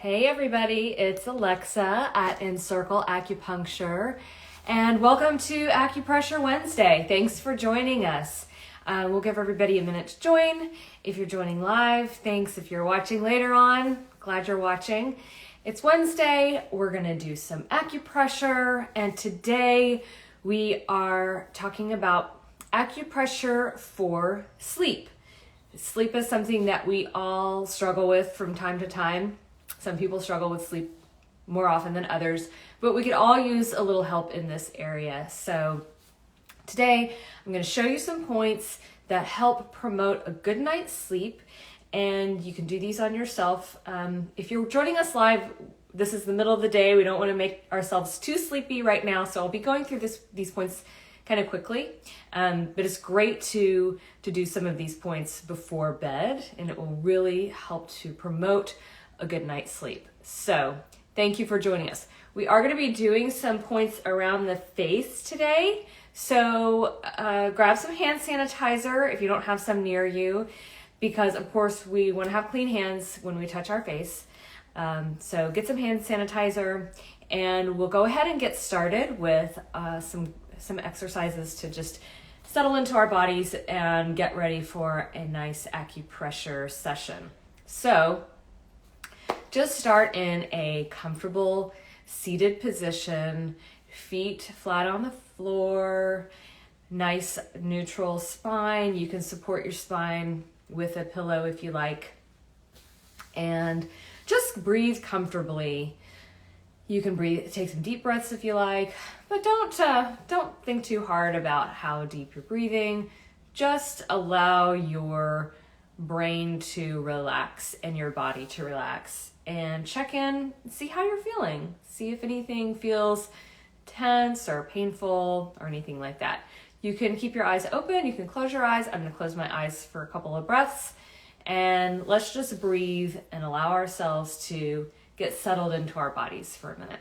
Hey everybody, it's Alexa at Encircle Acupuncture, and welcome to Acupressure Wednesday. Thanks for joining us. We'll give everybody a minute to join. If you're joining live, thanks. If you're watching later on, glad you're watching. It's Wednesday, we're gonna do some acupressure, and today we are talking about acupressure for sleep. Sleep is something that we all struggle with from time to time. Some people struggle with sleep more often than others, but we could all use a little help in this area. So today I'm going to show you some points that help promote a good night's sleep, and you can do these on yourself. If you're joining us live, this is the middle of the day. We don't want to make ourselves too sleepy right now, so I'll be going through these points kind of quickly, but it's great to do some of these points before bed, and it will really help to promote a good night's sleep. So thank you for joining us. We are going to be doing some points around the face today. So grab some hand sanitizer if you don't have some near you, because of course we want to have clean hands when we touch our face. So get some hand sanitizer, and we'll go ahead and get started with some exercises to just settle into our bodies and get ready for a nice acupressure session. So just start in a comfortable seated position, feet flat on the floor, nice neutral spine. You can support your spine with a pillow if you like, and just breathe comfortably. You can take some deep breaths if you like, but don't think too hard about how deep you're breathing. Just allow your brain to relax and your body to relax, and check in, see how you're feeling. See if anything feels tense or painful or anything like that. You can keep your eyes open, you can close your eyes. I'm gonna close my eyes for a couple of breaths, and let's just breathe and allow ourselves to get settled into our bodies for a minute.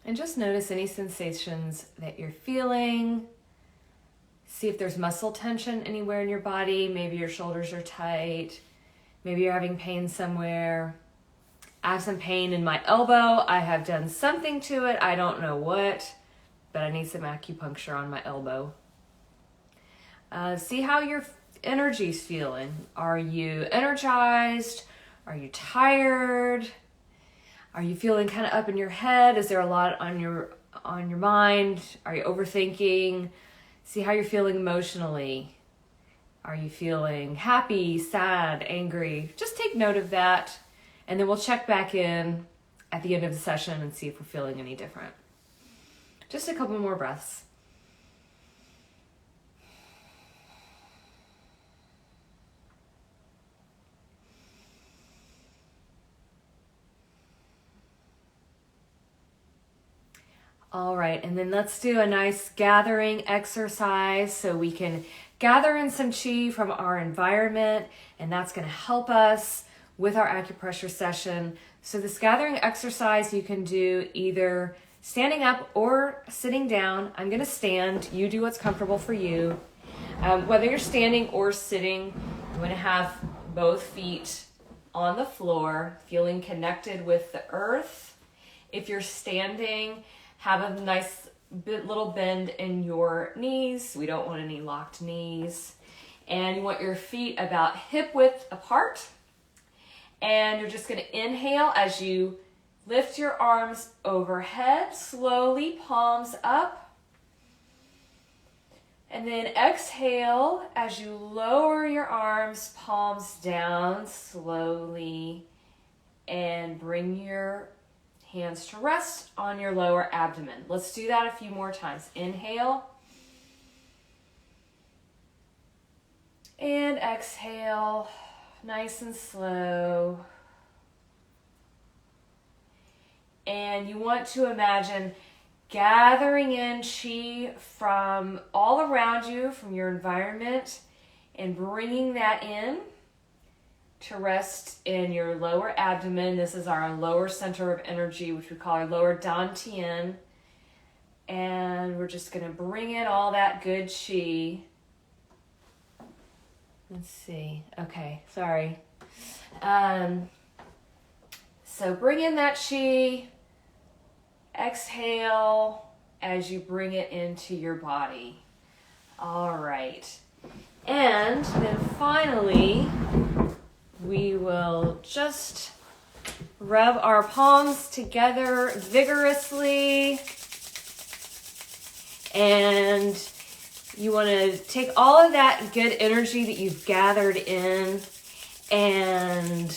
And just notice any sensations that you're feeling. See if there's muscle tension anywhere in your body. Maybe your shoulders are tight. Maybe you're having pain somewhere. I have some pain in my elbow. I have done something to it. I don't know what, but I need some acupuncture on my elbow. See how your energy's feeling. Are you energized? Are you tired? Are you feeling kind of up in your head? Is there a lot on your mind? Are you overthinking? See how you're feeling emotionally. Are you feeling happy, sad, angry? Just take note of that, and then we'll check back in at the end of the session and see if we're feeling any different. Just a couple more breaths. All right, and then let's do a nice gathering exercise so we can gather in some chi from our environment, and that's going to help us with our acupressure session. So this gathering exercise you can do either standing up or sitting down. I'm going to stand. You do what's comfortable for you. Whether you're standing or sitting, you want to have both feet on the floor, feeling connected with the earth. If you're standing, have a nice little bend in your knees. We don't want any locked knees. And you want your feet about hip width apart. And you're just going to inhale as you lift your arms overhead, slowly, palms up. And then exhale as you lower your arms, palms down, slowly, and bring your hands to rest on your lower abdomen. Let's do that a few more times. Inhale. And exhale, nice and slow. And you want to imagine gathering in chi from all around you, from your environment, and bringing that in to rest in your lower abdomen. This is our lower center of energy, which we call our lower dantian. And we're just going to bring in all that good qi. Let's see. Okay, sorry. So bring in that qi. Exhale as you bring it into your body. All right. And then finally, we will just rub our palms together vigorously. And you want to take all of that good energy that you've gathered in and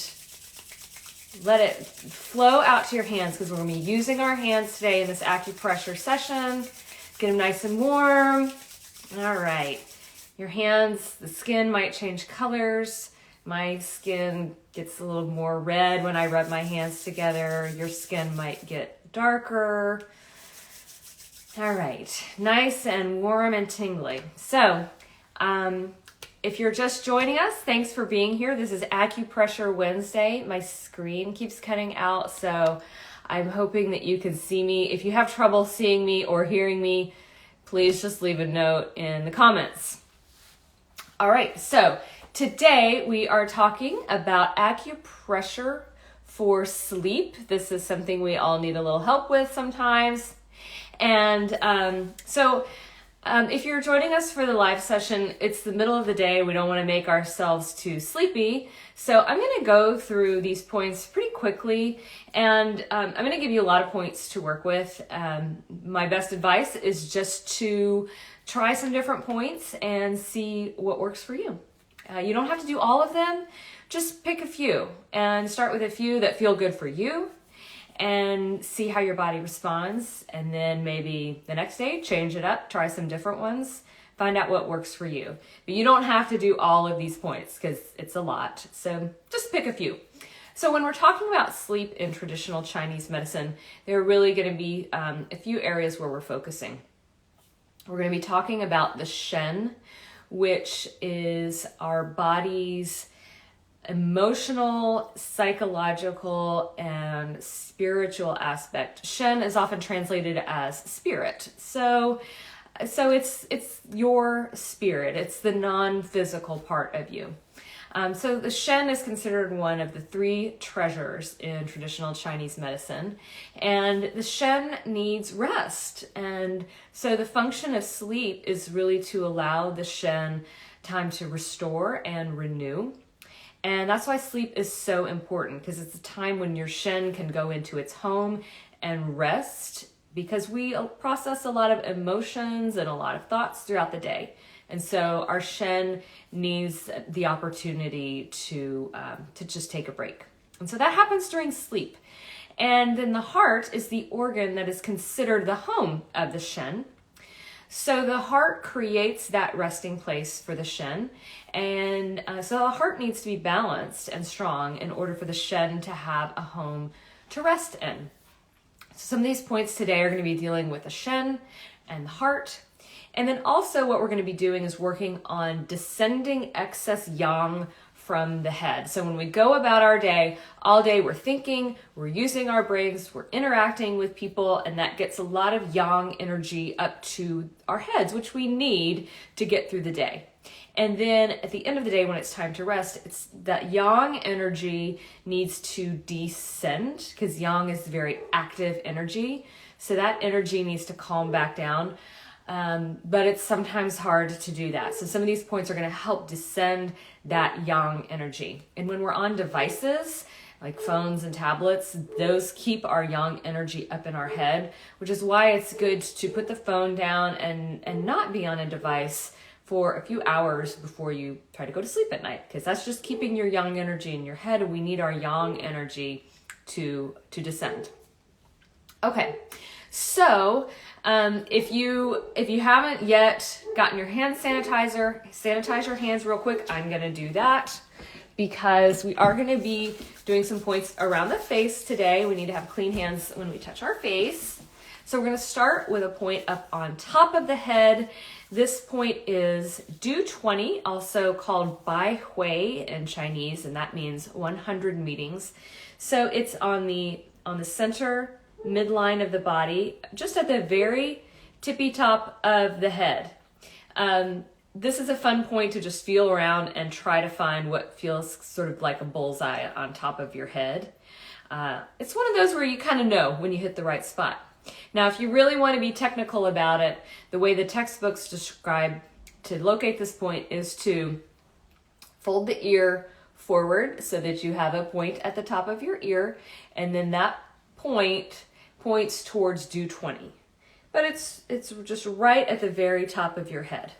let it flow out to your hands, because we're going to be using our hands today in this acupressure session. Get them nice and warm. All right. Your hands, the skin might change colors. My skin gets a little more red when I rub my hands together. Your skin might get darker. All right. Nice and warm and tingly. So, if you're just joining us, thanks for being here. This is Acupressure Wednesday. My screen keeps cutting out, so I'm hoping that you can see me. If you have trouble seeing me or hearing me, please just leave a note in the comments. All right, so today we are talking about acupressure for sleep. This is something we all need a little help with sometimes. And if you're joining us for the live session, it's the middle of the day. We don't want to make ourselves too sleepy. So I'm going to go through these points pretty quickly, and I'm going to give you a lot of points to work with. My best advice is just to try some different points and see what works for you. You don't have to do all of them. Just pick a few and start with a few that feel good for you, and see how your body responds. And then maybe the next day, change it up, try some different ones, find out what works for you. But you don't have to do all of these points because it's a lot. So just pick a few. So when we're talking about sleep in traditional Chinese medicine, there are really going to be a few areas where we're focusing. We're going to be talking about the Shen, which is our body's emotional, psychological, and spiritual aspect. Shen is often translated as spirit. So it's your spirit. It's the non-physical part of you. So the Shen is considered one of the 3 treasures in traditional Chinese medicine, and the Shen needs rest. And so the function of sleep is really to allow the Shen time to restore and renew. And that's why sleep is so important, because it's a time when your Shen can go into its home and rest, because we process a lot of emotions and a lot of thoughts throughout the day. And so our Shen needs the opportunity to just take a break. And so that happens during sleep. And then the heart is the organ that is considered the home of the Shen. So the heart creates that resting place for the Shen. And so the heart needs to be balanced and strong in order for the Shen to have a home to rest in. So some of these points today are going to be dealing with the Shen and the heart. And then also what we're going to be doing is working on descending excess yang from the head. So when we go about our day, all day we're thinking, we're using our brains, we're interacting with people, and that gets a lot of yang energy up to our heads, which we need to get through the day. And then at the end of the day, when it's time to rest, it's that yang energy needs to descend, because yang is very active energy. So that energy needs to calm back down. But it's sometimes hard to do that. So some of these points are going to help descend that yang energy. And when we're on devices like phones and tablets, those keep our yang energy up in our head, which is why it's good to put the phone down and not be on a device for a few hours before you try to go to sleep at night, because that's just keeping your yang energy in your head, and we need our yang energy to descend. Okay. So if you haven't yet gotten your hand sanitizer, sanitize your hands real quick. I'm going to do that because we are going to be doing some points around the face today. We need to have clean hands when we touch our face. So we're going to start with a point up on top of the head. This point is Du 20, also called Bai Hui in Chinese, and that means 100 meetings. So it's on the center midline of the body, just at the very tippy top of the head. This is a fun point to just feel around and try to find what feels sort of like a bullseye on top of your head. It's one of those where you kind of know when you hit the right spot. Now, if you really want to be technical about it, the way the textbooks describe to locate this point is to fold the ear forward so that you have a point at the top of your ear, and then that point points towards Du 20. But it's just right at the very top of your head.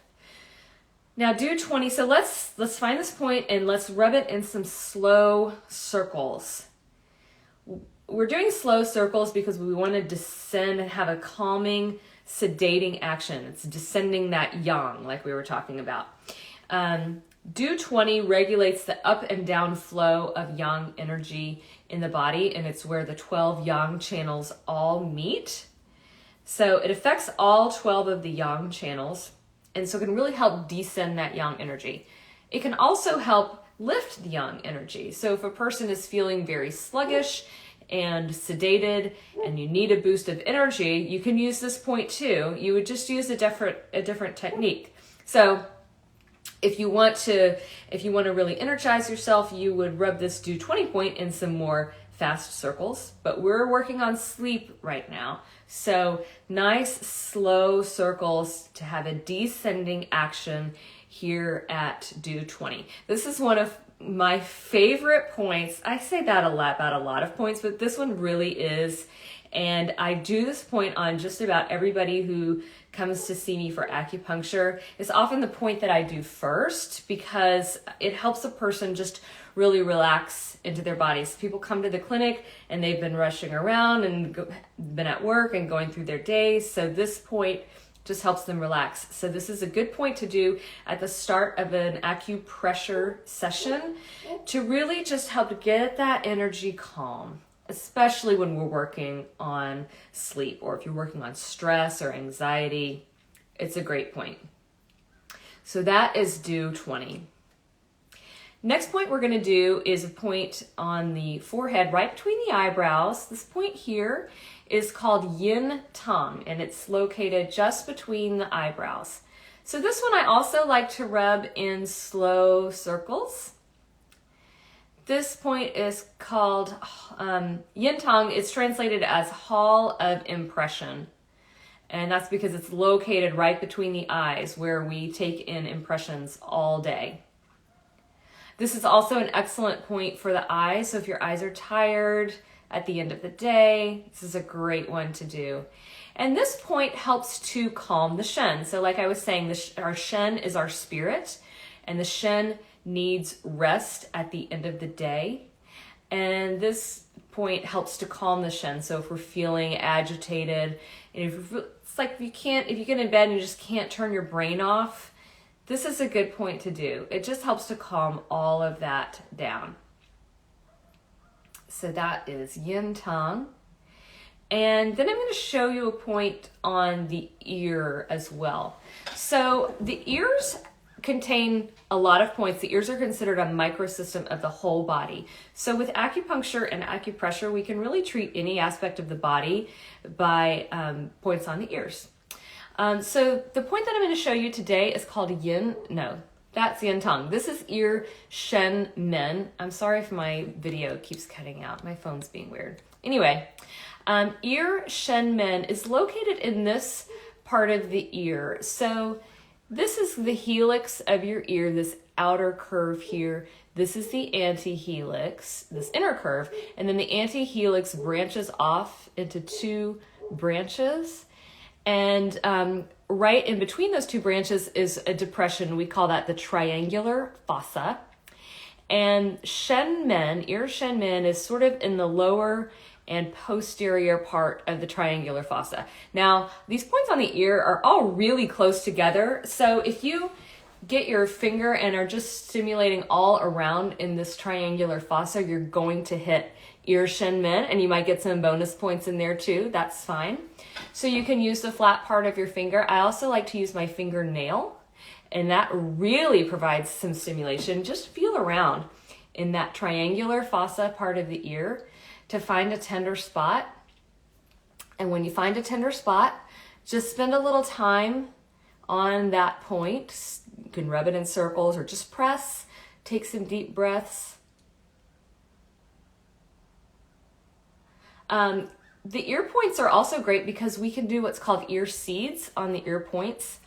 Now Du 20, so let's find this point and let's rub it in some slow circles. We're doing slow circles because we want to descend and have a calming, sedating action. It's descending that yang like we were talking about. Du 20 regulates the up and down flow of yang energy in the body, and it's where the 12 yang channels all meet. So it affects all 12 of the yang channels, and so it can really help descend that yang energy. It can also help lift the yang energy. So if a person is feeling very sluggish and sedated and you need a boost of energy, you can use this point too. You would just use a different technique. So if you want to really energize yourself, you would rub this Du 20 point in some more fast circles, but we're working on sleep right now. So nice slow circles to have a descending action here at Du 20. This is one of my favorite points. I say that a lot about a lot of points, but this one really is. And I do this point on just about everybody who comes to see me for acupuncture. It's often the point that I do first because it helps a person just really relax into their bodies. People come to the clinic and they've been rushing around and been at work and going through their days. So this point just helps them relax. So this is a good point to do at the start of an acupressure session to really just help get that energy calm, especially when we're working on sleep or if you're working on stress or anxiety. It's a great point. So that is Du 20. Next point we're going to do is a point on the forehead right between the eyebrows. This point here is called Yin Tong, and it's located just between the eyebrows. So this one I also like to rub in slow circles. This point is called Yin Tong. It's translated as Hall of Impression. And that's because it's located right between the eyes where we take in impressions all day. This is also an excellent point for the eyes. So if your eyes are tired at the end of the day, this is a great one to do. And this point helps to calm the Shen. So like I was saying, our Shen is our spirit, and the Shen needs rest at the end of the day. And this point helps to calm the Shen. So if we're feeling agitated, and it's like if you get in bed and you just can't turn your brain off, this is a good point to do. It just helps to calm all of that down. So that is Yin Tong. And then I'm going to show you a point on the ear as well. So the ears contain a lot of points. The ears are considered a microsystem of the whole body. So with acupuncture and acupressure, we can really treat any aspect of the body by points on the ears. So the point that I'm going to show you today is called that's Yin Tong. This is ear Shen Men. I'm sorry if my video keeps cutting out. My phone's being weird. Anyway, ear Shen Men is located in this part of the ear. So this is the helix of your ear, this outer curve here. This is the antihelix, this inner curve. And then the antihelix branches off into two branches. And right in between those two branches is a depression. We call that the triangular fossa. And Shen Men, ear Shen Men, is sort of in the lower and posterior part of the triangular fossa. Now, these points on the ear are all really close together. So if you get your finger and are just stimulating all around in this triangular fossa, you're going to hit ear shin min, and you might get some bonus points in there too. That's fine. So you can use the flat part of your finger. I also like to use my fingernail, and that really provides some stimulation. Just feel around in that triangular fossa part of the ear to find a tender spot. And when you find a tender spot, just spend a little time on that point. You can rub it in circles or just press. Take some deep breaths. The ear points are also great because we can do what's called ear seeds on the ear points.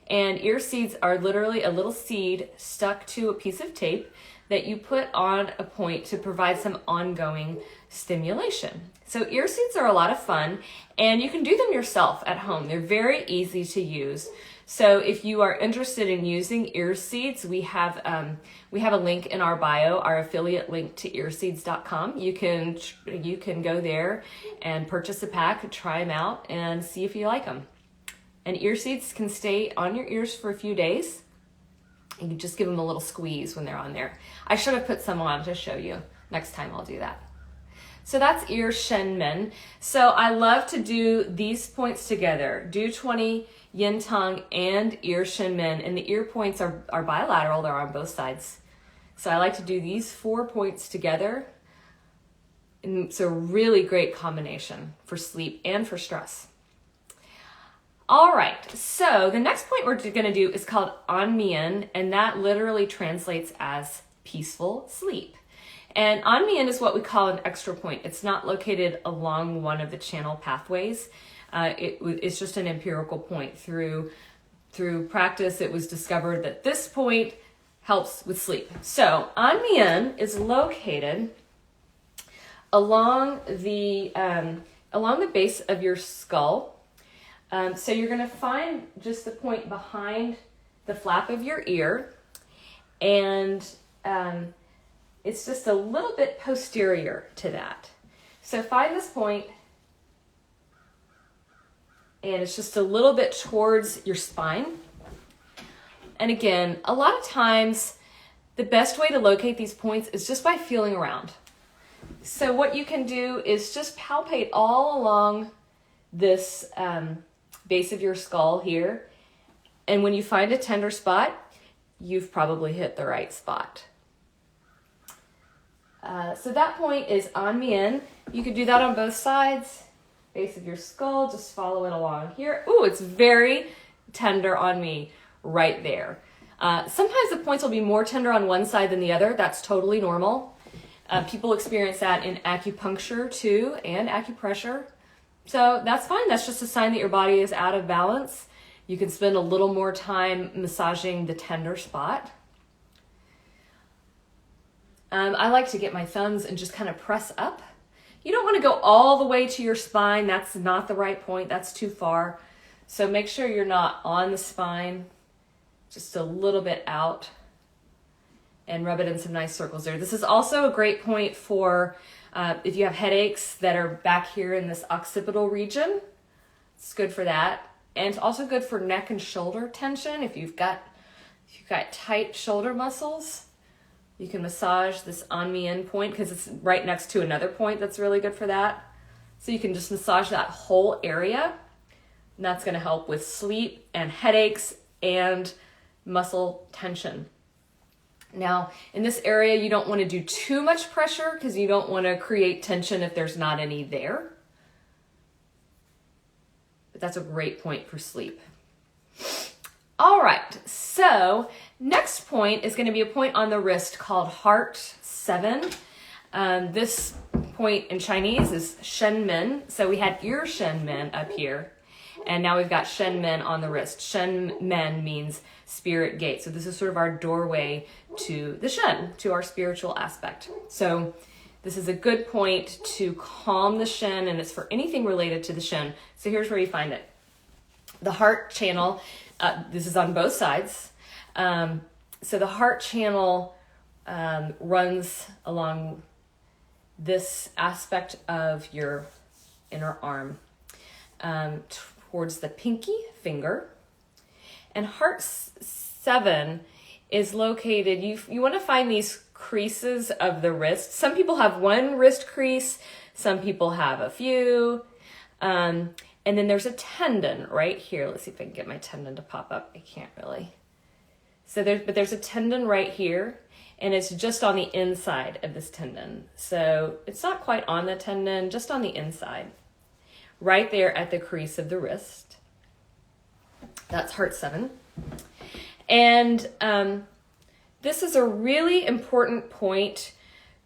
And ear seeds are literally a little seed stuck to a piece of tape that you put on a point to provide some ongoing stimulation. So ear seeds are a lot of fun, and you can do them yourself at home. They're very easy to use. So if you are interested in using ear seeds, we have a link in our bio, our affiliate link to earseeds.com. You can go there and purchase a pack, try them out, and see if you like them. And ear seeds can stay on your ears for a few days. And you just give them a little squeeze when they're on there. I should have put some on to show you. Next time I'll do that. So that's ear shin min. So I love to do these points together. Do 20 Yin Tong and ear shin min. And the ear points are bilateral. They're on both sides. So I like to do these 4 points together. And it's a really great combination for sleep and for stress. All right, so the next point we're going to do is called Anmian, and that literally translates as peaceful sleep. And Anmian is what we call an extra point. It's not located along one of the channel pathways. It's just an empirical point. Through practice, it was discovered that this point helps with sleep. So Anmian is located along the base of your skull. So you're going to find just the point behind the flap of your ear, and it's just a little bit posterior to that. So find this point, and it's just a little bit towards your spine. And again, a lot of times, the best way to locate these points is just by feeling around. So what you can do is just palpate all along this base of your skull here, and when you find a tender spot, you've probably hit the right spot. So that point is Anmian. You could do that on both sides, base of your skull, just follow it along here. Ooh, it's very tender on me right there. Sometimes the points will be more tender on one side than the other. That's totally normal. People experience that in acupuncture too, and acupressure. So that's fine. That's just a sign that your body is out of balance. You can spend a little more time massaging the tender spot. I like to get my thumbs and just kind of press up. You don't want to go all the way to your spine. That's not the right point. That's too far. So make sure you're not on the spine, just a little bit out, and rub it in some nice circles there. This is also a great point for if you have headaches that are back here in this occipital region. It's good for that. And it's also good for neck and shoulder tension. If you've got tight shoulder muscles, you can massage this Anmian point because it's right next to another point that's really good for that. So you can just massage that whole area, and that's going to help with sleep and headaches and muscle tension. Now, in this area, you don't want to do too much pressure because you don't want to create tension if there's not any there. But that's a great point for sleep. All right, so next point is going to be a point on the wrist called Heart 7. This point in Chinese is Shen Min. So we had ear Shen Min up here, and now we've got Shen Min on the wrist. Shen Min means spirit gate. So this is sort of our doorway to the Shen, to our spiritual aspect. So this is a good point to calm the Shen, and it's for anything related to the Shen. So here's where you find it. The heart channel, this is on both sides. So the heart channel runs along this aspect of your inner arm towards the pinky finger. And Heart 7 is located, you want to find these creases of the wrist. Some people have one wrist crease, some people have a few. And then there's a tendon right here. Let's see if I can get my tendon to pop up. I can't really. So there's a tendon right here, and it's just on the inside of this tendon. So it's not quite on the tendon, just on the inside, right there at the crease of the wrist. That's heart 7. And this is a really important point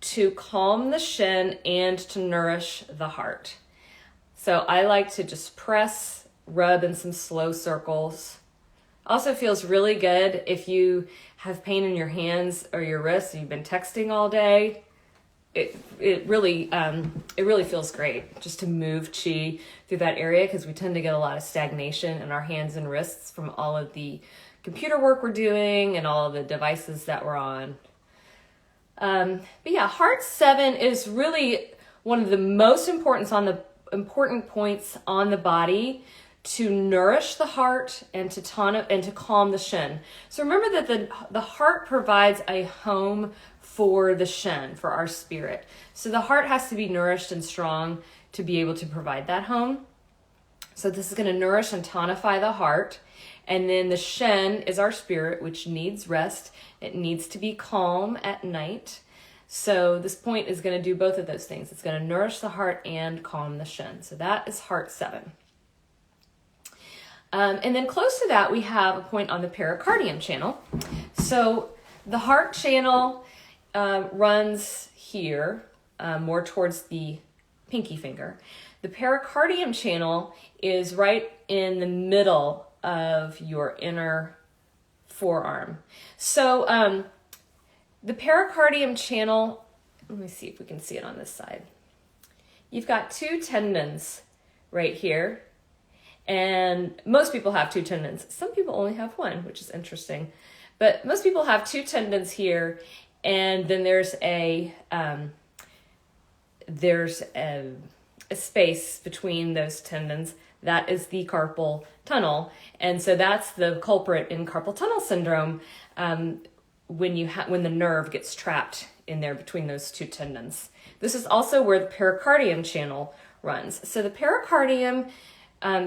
to calm the shin and to nourish the heart. So I like to just press, rub in some slow circles. Also feels really good if you have pain in your hands or your wrists and you've been texting all day. It really feels great just to move chi through that area, because we tend to get a lot of stagnation in our hands and wrists from all of the computer work we're doing and all of the devices that we're on. But yeah, heart 7 is really one of the most important points on the body to nourish the heart and to tonic and to calm the shin. So remember that the heart provides a home for the shin, for our spirit. So the heart has to be nourished and strong to be able to provide that home. So this is going to nourish and tonify the heart. And then the shin is our spirit, which needs rest. It needs to be calm at night. So this point is going to do both of those things. It's going to nourish the heart and calm the shin. So that is heart 7. And then close to that, we have a point on the pericardium channel. So the heart channel runs here, more towards the pinky finger. The pericardium channel is right in the middle of your inner forearm. So the pericardium channel, let me see if we can see it on this side. You've got 2 tendons right here. And most people have 2 tendons. Some people only have 1, which is interesting. But most people have 2 tendons here, and then there's a space between those tendons. That is the carpal tunnel, and so that's the culprit in carpal tunnel syndrome when the nerve gets trapped in there between those 2 tendons. This is also where the pericardium channel runs. So the pericardium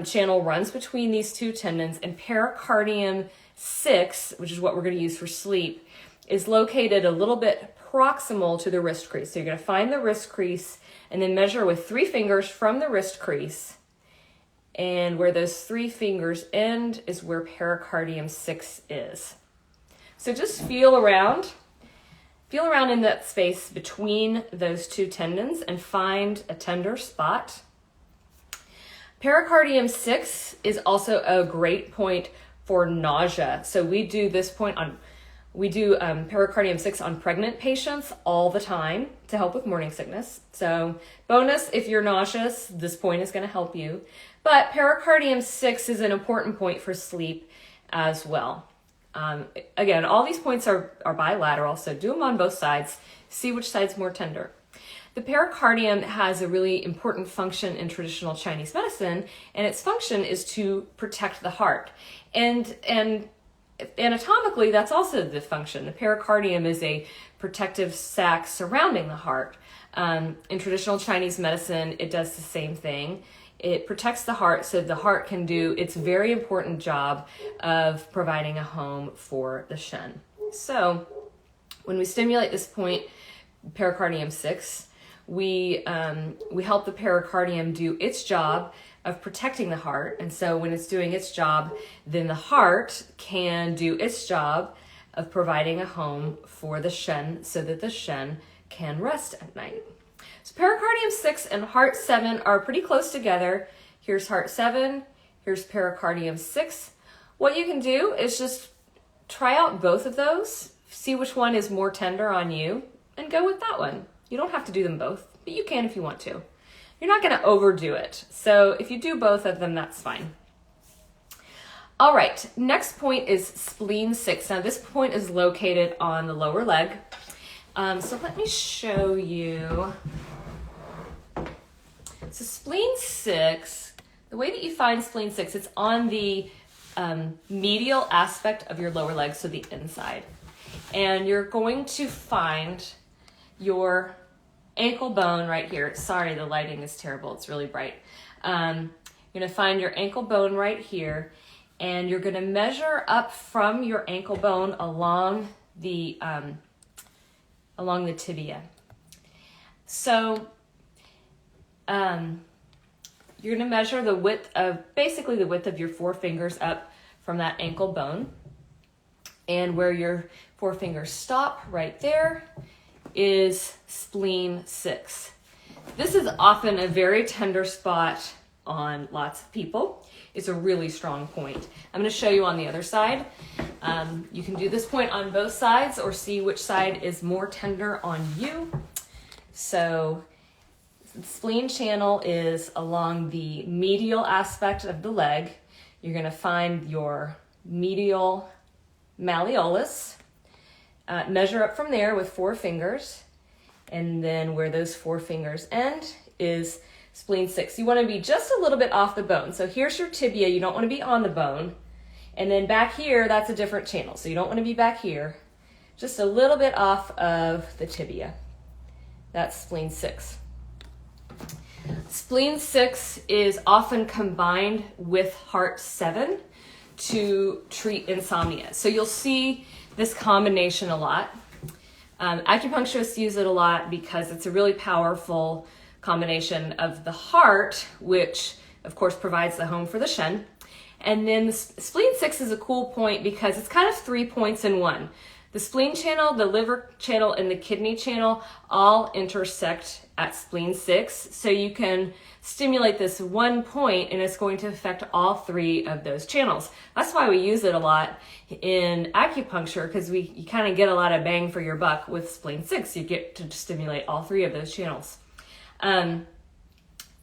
channel runs between these 2 tendons, and Pericardium 6, which is what we're going to use for sleep, is located a little bit proximal to the wrist crease. So you're going to find the wrist crease and then measure with 3 fingers from the wrist crease. And where those 3 fingers end is where Pericardium 6 is. So just feel around in that space between those 2 tendons and find a tender spot. Pericardium 6 is also a great point for nausea. So we do pericardium 6 on pregnant patients all the time to help with morning sickness. So bonus, if you're nauseous, this point is going to help you. But pericardium 6 is an important point for sleep as well. Again, all these points are bilateral, so do them on both sides. See which side's more tender. The pericardium has a really important function in traditional Chinese medicine, and its function is to protect the heart. And anatomically, that's also the function. The pericardium is a protective sac surrounding the heart. In traditional Chinese medicine, it does the same thing. It protects the heart so the heart can do its very important job of providing a home for the shin. So when we stimulate this point, pericardium 6, we help the pericardium do its job of protecting the heart. And so when it's doing its job, then the heart can do its job of providing a home for the shin so that the shin can rest at night. So pericardium 6 and heart 7 are pretty close together. Here's heart 7, here's pericardium 6. What you can do is just try out both of those, see which one is more tender on you, and go with that one. You don't have to do them both, but you can if you want to. You're not going to overdo it. So if you do both of them, that's fine. All right, next point is Spleen 6. Now this point is located on the lower leg. So let me show you. So Spleen 6, the way that you find Spleen 6, it's on the medial aspect of your lower leg, so the inside. and you're going to find your ankle bone right here. Sorry, the lighting is terrible. It's really bright. You're going to find your ankle bone right here, and you're going to measure up from your ankle bone along the tibia. So you're going to measure the width of, basically the width of your forefingers up from that ankle bone. And where your forefingers stop right there is Spleen 6. This is often a very tender spot on lots of people. It's a really strong point. I'm going to show you on the other side. You can do this point on both sides or see which side is more tender on you. So the spleen channel is along the medial aspect of the leg. You're going to find your medial malleolus. Measure up from there with 4 fingers, and then where those 4 fingers end is Spleen 6. You want to be just a little bit off the bone. So here's your tibia. You don't want to be on the bone. And then back here, that's a different channel. So you don't want to be back here. Just a little bit off of the tibia. That's Spleen 6. Spleen 6 is often combined with Heart 7 to treat insomnia. So you'll see this combination a lot. Acupuncturists use it a lot because it's a really powerful combination of the heart, which of course provides the home for the Shen. And then the Spleen 6 is a cool point because it's kind of 3 points in one. The spleen channel, the liver channel, and the kidney channel all intersect at Spleen 6. So you can stimulate this one point and it's going to affect all 3 of those channels. That's why we use it a lot in acupuncture, because you kind of get a lot of bang for your buck with Spleen 6. You get to stimulate all 3 of those channels. And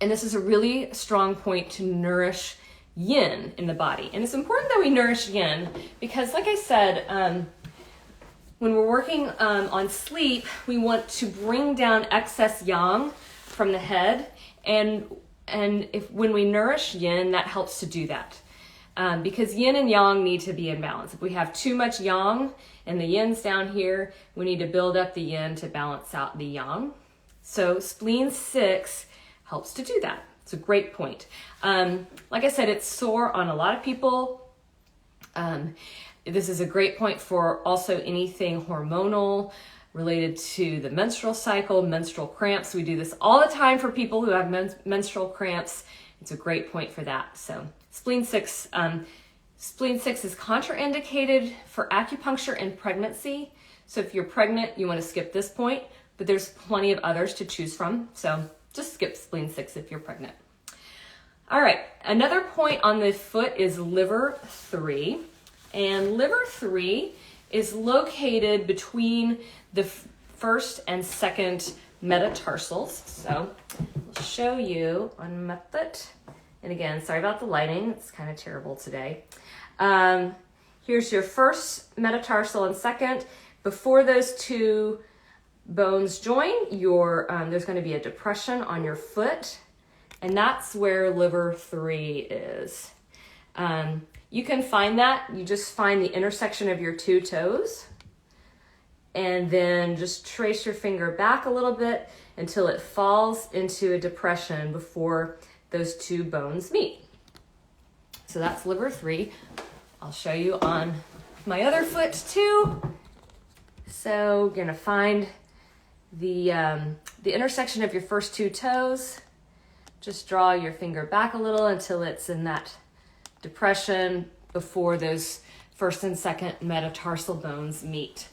this is a really strong point to nourish yin in the body. And it's important that we nourish yin because, like I said, when we're working on sleep, we want to bring down excess yang from the head. And when we nourish yin, that helps to do that. Because yin and yang need to be in balance. If we have too much yang and the yin's down here, we need to build up the yin to balance out the yang. So Spleen 6 helps to do that. It's a great point. Like I said, it's sore on a lot of people. This is a great point for also anything hormonal related to the menstrual cycle, menstrual cramps. We do this all the time for people who have menstrual cramps. It's a great point for that. So Spleen 6 is contraindicated for acupuncture in pregnancy. So if you're pregnant, you want to skip this point, but there's plenty of others to choose from. So just skip Spleen 6 if you're pregnant. All right, another point on the foot is liver 3. And liver 3 is located between the first and second metatarsals. So I'll show you on my foot. And again, sorry about the lighting. It's kind of terrible today. Here's your first metatarsal and second. Before those 2 bones join, there's going to be a depression on your foot. And that's where liver 3 is. You can find that. You just find the intersection of your 2 toes. And then just trace your finger back a little bit until it falls into a depression before those 2 bones meet. So that's liver 3. I'll show you on my other foot too. So you're gonna find the intersection of your first 2 toes. Just draw your finger back a little until it's in that depression before those first and second metatarsal bones meet.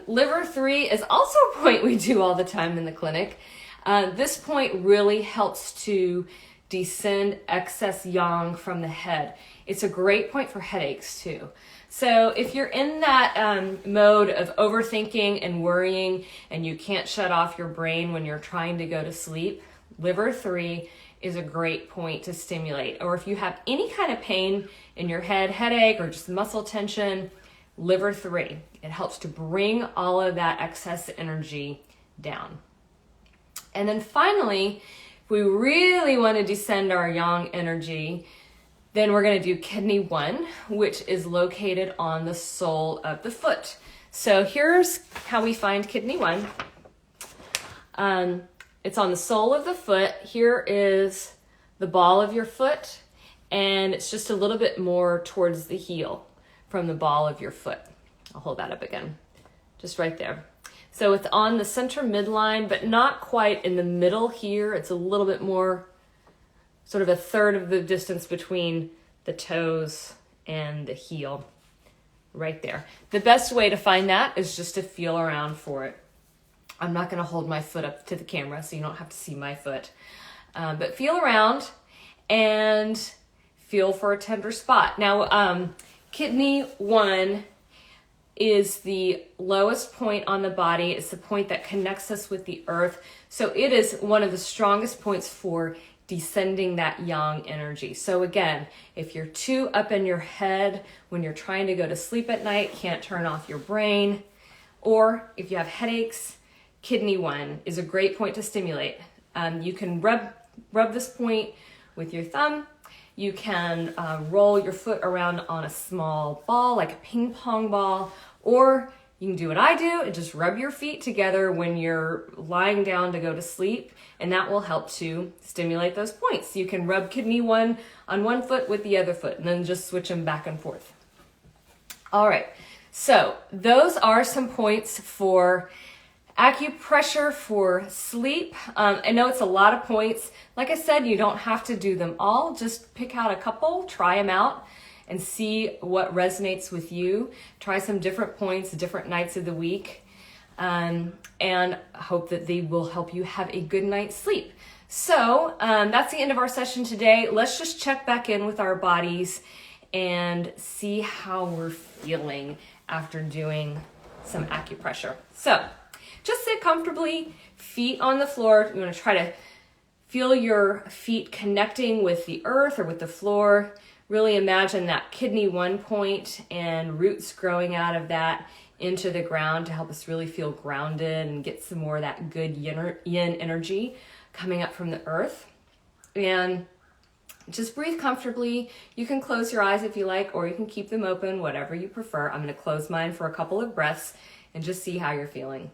Liver 3 is also a point we do all the time in the clinic. This point really helps to descend excess yang from the head. It's a great point for headaches too. So if you're in that mode of overthinking and worrying and you can't shut off your brain when you're trying to go to sleep, liver 3 is a great point to stimulate. Or if you have any kind of pain in your head, headache, or just muscle tension, liver 3. It helps to bring all of that excess energy down. And then finally, if we really want to descend our yang energy, then we're going to do kidney 1, which is located on the sole of the foot. So here's how we find kidney 1. It's on the sole of the foot. Here is the ball of your foot, and it's just a little bit more towards the heel from the ball of your foot. I'll hold that up again, just right there. So it's on the center midline, but not quite in the middle here. It's a little bit more, sort of a third of the distance between the toes and the heel, right there. The best way to find that is just to feel around for it. I'm not going to hold my foot up to the camera so you don't have to see my foot. But feel around and feel for a tender spot. Now, kidney 1 is the lowest point on the body. It's the point that connects us with the earth. So it is one of the strongest points for descending that yang energy. So again, if you're too up in your head when you're trying to go to sleep at night, can't turn off your brain, or if you have headaches, kidney 1 is a great point to stimulate. You can rub this point with your thumb. You can roll your foot around on a small ball, like a ping pong ball, or you can do what I do and just rub your feet together when you're lying down to go to sleep, and that will help to stimulate those points. You can rub kidney 1 on one foot with the other foot, and then just switch them back and forth. All right, so those are some points for acupressure for sleep. I know it's a lot of points. Like I said, you don't have to do them all. Just pick out a couple, try them out, and see what resonates with you. Try some different points, different nights of the week, and hope that they will help you have a good night's sleep. So that's the end of our session today. Let's just check back in with our bodies and see how we're feeling after doing some acupressure. So just sit comfortably, feet on the floor. You want to try to feel your feet connecting with the earth or with the floor. Really imagine that kidney 1 point and roots growing out of that into the ground to help us really feel grounded and get some more of that good yin energy coming up from the earth. And just breathe comfortably. You can close your eyes if you like, or you can keep them open, whatever you prefer. I'm going to close mine for a couple of breaths and just see how you're feeling.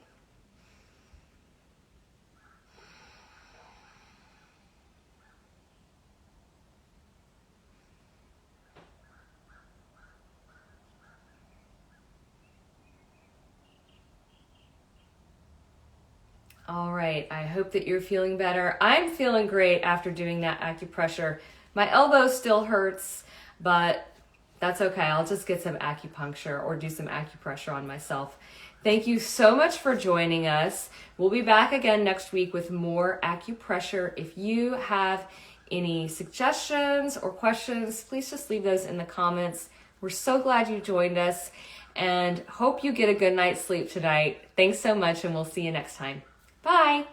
All right, I hope that you're feeling better. I'm feeling great after doing that acupressure. My elbow still hurts, but that's okay. I'll just get some acupuncture or do some acupressure on myself. Thank you so much for joining us. We'll be back again next week with more acupressure. If you have any suggestions or questions, please just leave those in the comments. We're so glad you joined us and hope you get a good night's sleep tonight. Thanks so much, and we'll see you next time. Bye.